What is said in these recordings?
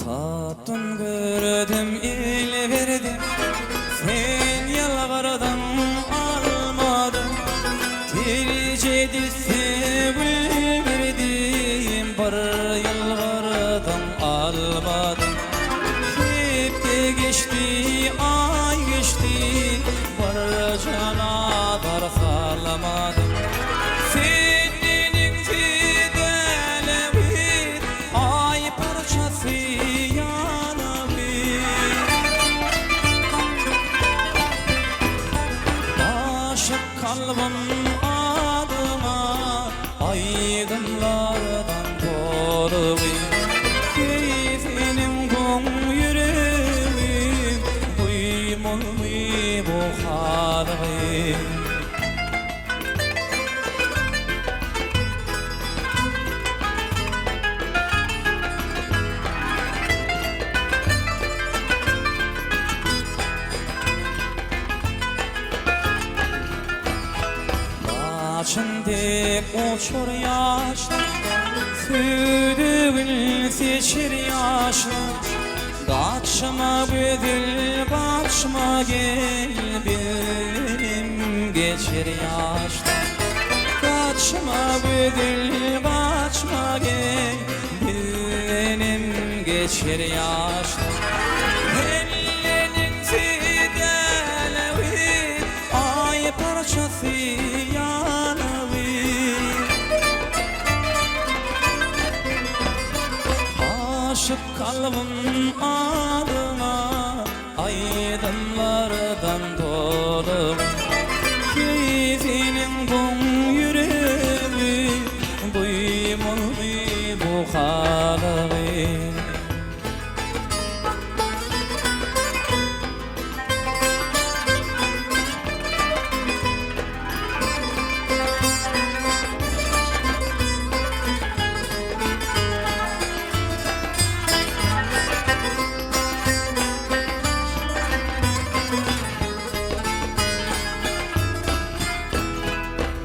Tattım gördüm il verdim, sen yalvardan almadın. Tercedi sevil verdim, bir yalvardan almadın. Hep de geçti ay geçti, bir cana dar salmadım. Senin fidelevi ay parçası yanavi. Aşık kalbim adıma aydınlardan dolu. Keyfinin kum yüreğim duymulmi bu halı. Başındek uçur yaşlar, südüğün seçir yaşlar. Kaçma bedel, kaçma gel, benim geçir yaşlar. Kaçma bedel, kaçma gel, benim geçir yaşlar. Ellerin fidelevi ay parçası aşık kalbim adıma aydınlardan dolu. Keyfinin kum yüreği duymulmi bu halı.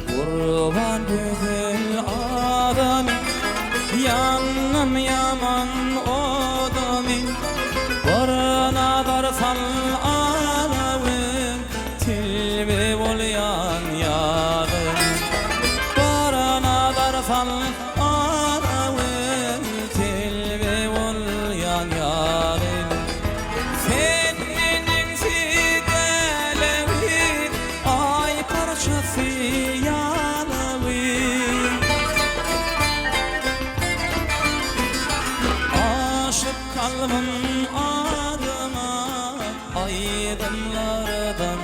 Kurban güzel adam, yanım yaman odamın. Barına darsan alavın, tilbe olyan yarım. Barına darsan alavın, tilbe olyan yarım. Senin fidelevi ay parçası kalbim adıma aydınlardan